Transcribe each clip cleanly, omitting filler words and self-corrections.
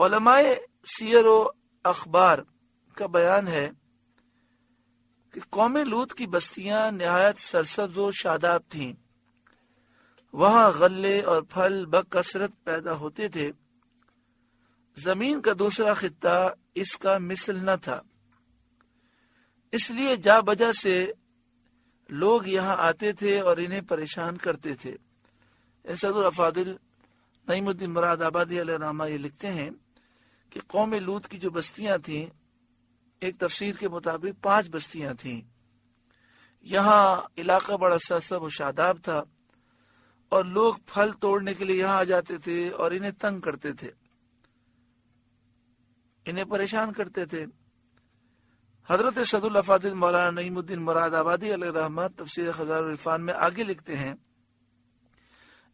علماء سیر و اخبار کا بیان ہے کہ قوم لوط کی بستیاں نہایت سرسبز و شاداب تھیں، وہاں غلے اور پھل بکثرت پیدا ہوتے تھے، زمین کا دوسرا خطہ اس کا مثل نہ تھا، اس لیے جا بجا سے لوگ یہاں آتے تھے اور انہیں پریشان کرتے تھے۔ صدر افاضل نعیم الدین مراد آبادی علیہ الرحمہ یہ لکھتے ہیں کہ قوم لوط کی جو بستیاں تھیں، ایک تفسیر کے مطابق 5 بستیاں تھیں۔ یہاں علاقہ بڑا سرسبز و شاداب تھا اور لوگ پھل توڑنے کے لیے یہاں آ جاتے تھے اور انہیں تنگ کرتے تھے، انہیں پریشان کرتے تھے۔ حضرت صدر الافاضل مولانا نعیم الدین مراد آبادی علیہ الرحمہ تفسیر خزائن العرفان میں آگے لکھتے ہیں،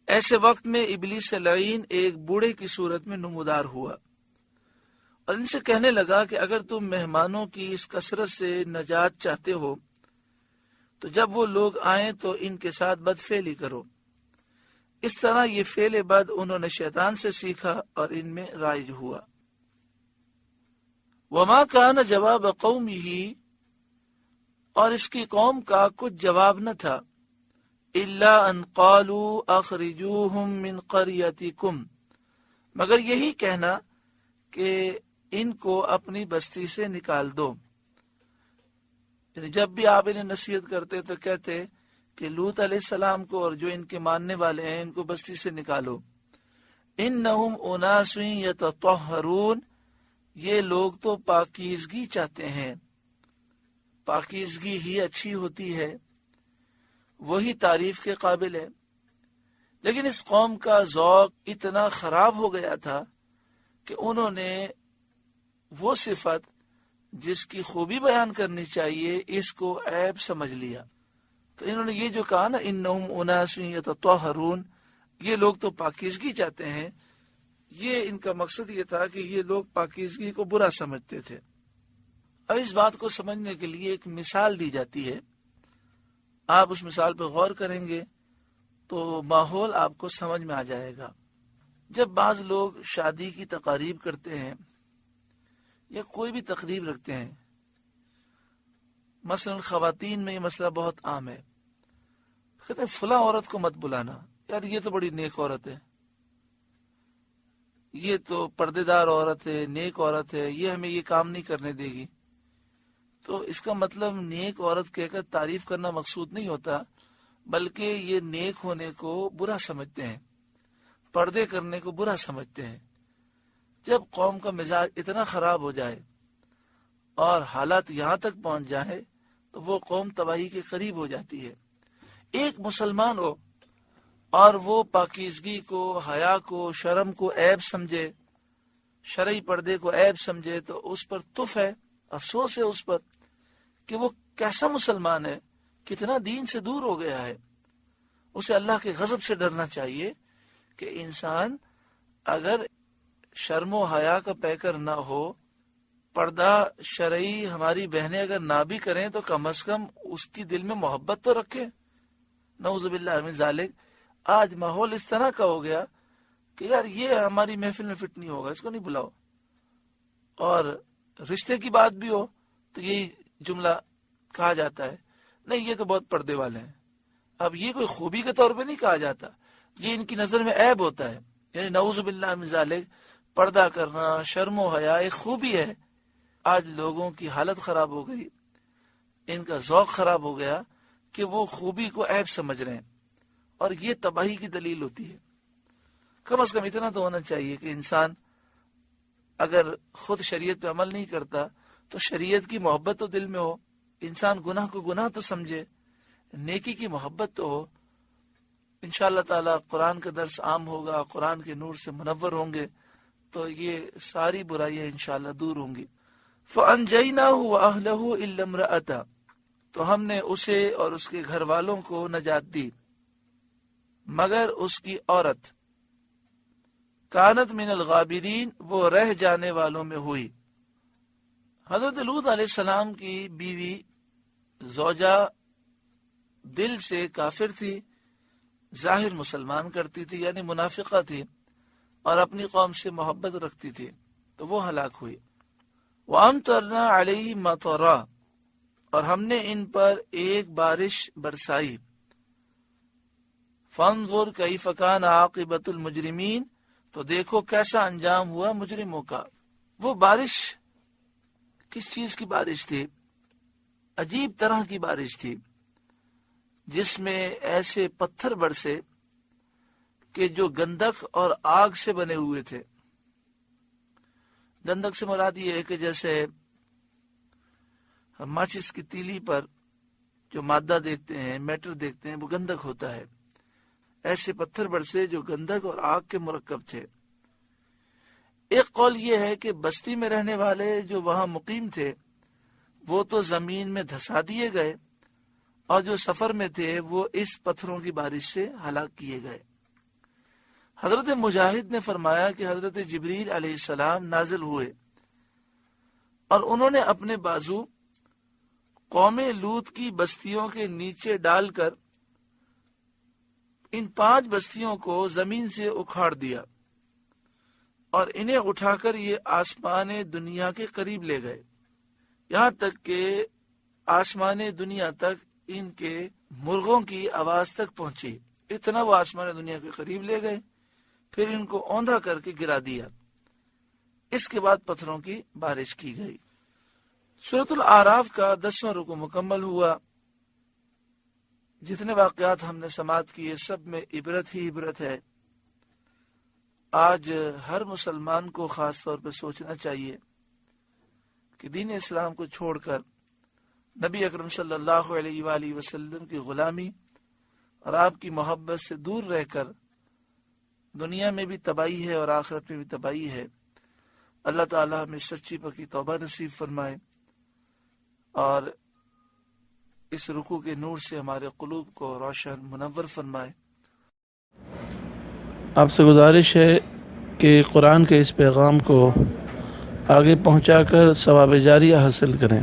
ایسے وقت میں ابلیس لعین ایک بوڑھے کی صورت میں نمودار ہوا اور ان سے کہنے لگا کہ اگر تم مہمانوں کی اس کثرت سے نجات چاہتے ہو تو جب وہ لوگ آئیں تو ان کے ساتھ بدفعلی کرو۔ اس طرح یہ فعل بد انہوں نے شیطان سے سیکھا اور ان میں رائج ہوا۔ وما کان جواب قومہ، اور اس کی قوم کا کچھ جواب نہ تھا، الا ان قالوا اخرجوہم من قریتکم، مگر یہی کہنا کہ ان کو اپنی بستی سے نکال دو۔ یعنی جب بھی آپ انہیں نصیحت کرتے تو کہتے کہ لوط علیہ السلام کو اور جو ان کے ماننے والے ہیں ان کو بستی سے نکالو۔ انہم اناس یتطہرون، یہ لوگ تو پاکیزگی چاہتے ہیں، پاکیزگی ہی اچھی ہوتی ہے، وہی تعریف کے قابل ہے۔ لیکن اس قوم کا ذوق اتنا خراب ہو گیا تھا کہ انہوں نے وہ صفت جس کی خوبی بیان کرنی چاہیے اس کو عیب سمجھ لیا۔ تو انہوں نے یہ جو کہا نا انہم اناس یتطہرون، یہ لوگ تو پاکیزگی چاہتے ہیں، یہ ان کا مقصد یہ تھا کہ یہ لوگ پاکیزگی کو برا سمجھتے تھے۔ اب اس بات کو سمجھنے کے لیے ایک مثال دی جاتی ہے، آپ اس مثال پہ غور کریں گے تو ماحول آپ کو سمجھ میں آ جائے گا۔ جب بعض لوگ شادی کی تقاریب کرتے ہیں یا کوئی بھی تقریب رکھتے ہیں، مثلا خواتین میں یہ مسئلہ بہت عام ہے، کہتے ہیں فلاں عورت کو مت بلانا، یار یہ تو بڑی نیک عورت ہے، یہ تو پردے دار عورت ہے، نیک عورت ہے، یہ ہمیں یہ کام نہیں کرنے دے گی۔ تو اس کا مطلب نیک عورت کہہ کر تعریف کرنا مقصود نہیں ہوتا، بلکہ یہ نیک ہونے کو برا سمجھتے ہیں، پردے کرنے کو برا سمجھتے ہیں۔ جب قوم کا مزاج اتنا خراب ہو جائے اور حالات یہاں تک پہنچ جائے تو وہ قوم تباہی کے قریب ہو جاتی ہے۔ ایک مسلمان ہو اور وہ پاکیزگی کو، حیا کو، شرم کو عیب سمجھے، شرعی پردے کو عیب سمجھے تو اس پر تف ہے، افسوس ہے اس پر کہ وہ کیسا مسلمان ہے، کتنا دین سے دور ہو گیا ہے۔ اسے اللہ کے غضب سے ڈرنا چاہیے کہ انسان اگر شرم و حیا کا پیکر نہ ہو، پردہ شرعی ہماری بہنیں اگر نہ بھی کریں تو کم از کم اس کی دل میں محبت تو رکھے۔ نعوذ باللہ من ذالک۔ آج ماحول اس طرح کا ہو گیا کہ یار یہ ہماری محفل میں فٹ نہیں ہوگا، اس کو نہیں بلاؤ، اور رشتے کی بات بھی ہو تو یہی جملہ کہا جاتا ہے، نہیں یہ تو بہت پردے والے ہیں۔ اب یہ کوئی خوبی کے طور پہ نہیں کہا جاتا، یہ ان کی نظر میں عیب ہوتا ہے۔ یعنی نعوذ باللہ من ذالک، پردہ کرنا، شرم و حیا ایک خوبی ہے۔ آج لوگوں کی حالت خراب ہو گئی، ان کا ذوق خراب ہو گیا کہ وہ خوبی کو عیب سمجھ رہے ہیں، اور یہ تباہی کی دلیل ہوتی ہے۔ کم از کم اتنا تو ہونا چاہیے کہ انسان اگر خود شریعت پہ عمل نہیں کرتا تو شریعت کی محبت تو دل میں ہو، انسان گناہ کو گناہ تو سمجھے، نیکی کی محبت تو ہو۔ انشاءاللہ تعالی قرآن کا درس عام ہوگا، قرآن کے نور سے منور ہوں گے تو یہ ساری برائیاں انشاءاللہ دور ہوں گی۔ فَأَنْجَيْنَاهُ وَأَهْلَهُ إِلَّا امْرَأَتَهُ، تو ہم نے اسے اور اس کے گھر والوں کو نجات دی مگر اس کی عورت، کانت من الغابرین، وہ رہ جانے والوں میں ہوئی۔ حضرت لوط علیہ السلام کی بیوی زوجہ دل سے کافر تھی، ظاہر مسلمان کرتی تھی، یعنی منافقہ تھی، اور اپنی قوم سے محبت رکھتی تھی۔ تو وہ ہلاک ہوئی۔ وَأَمْطَرْنَا عَلَيْهِمْ مَطَرًا، اور ہم نے ان پر ایک بارش برسائی۔ فَانظُرْ كَيْفَ كَانَ عَاقِبَةُ الْمُجْرِمِينَ، تو دیکھو کیسا انجام ہوا مجرموں کا۔ وہ بارش کس چیز کی بارش تھی؟ عجیب طرح کی بارش تھی، جس میں ایسے پتھر برسے کہ جو گندک اور آگ سے بنے ہوئے تھے۔ گندک سے مراد یہ ہے کہ جیسے ہم ماچس کی تیلی پر جو مادہ دیکھتے ہیں، میٹر دیکھتے ہیں، وہ گندک ہوتا ہے۔ ایسے پتھر برسے جو گندک اور آگ کے مرکب تھے۔ ایک قول یہ ہے کہ بستی میں رہنے والے جو وہاں مقیم تھے وہ تو زمین میں دھسا دیے گئے، اور جو سفر میں تھے وہ اس پتھروں کی بارش سے ہلاک کیے گئے۔ حضرت مجاہد نے فرمایا کہ حضرت جبریل علیہ السلام نازل ہوئے اور انہوں نے اپنے بازو قوم لوط کی بستیوں کے نیچے ڈال کر ان 5 بستیوں کو زمین سے اکھاڑ دیا، اور انہیں اٹھا کر یہ آسمان دنیا کے قریب لے گئے، یہاں تک کہ آسمان دنیا تک ان کے مرغوں کی آواز تک پہنچی۔ اتنا وہ آسمان دنیا کے قریب لے گئے، پھر ان کو اوندھا کر کے گرا دیا۔ اس کے بعد پتھروں کی بارش کی گئی۔ سورۃ الاعراف کا 10واں رکوع مکمل ہوا۔ جتنے واقعات ہم نے سماعت کیے سب میں عبرت ہی عبرت ہے۔ آج ہر مسلمان کو خاص طور پہ سوچنا چاہیے کہ دین اسلام کو چھوڑ کر نبی اکرم صلی اللہ علیہ وآلہ وسلم کی غلامی اور آپ کی محبت سے دور رہ کر دنیا میں بھی تباہی ہے اور آخرت میں بھی تباہی ہے۔ اللہ تعالی ہمیں سچی پکی توبہ نصیب فرمائے اور اس رکوع کے نور سے ہمارے قلوب کو روشن منور فرمائے۔ آپ سے گزارش ہے کہ قرآن کے اس پیغام کو آگے پہنچا کر ثواب جاریہ حاصل کریں۔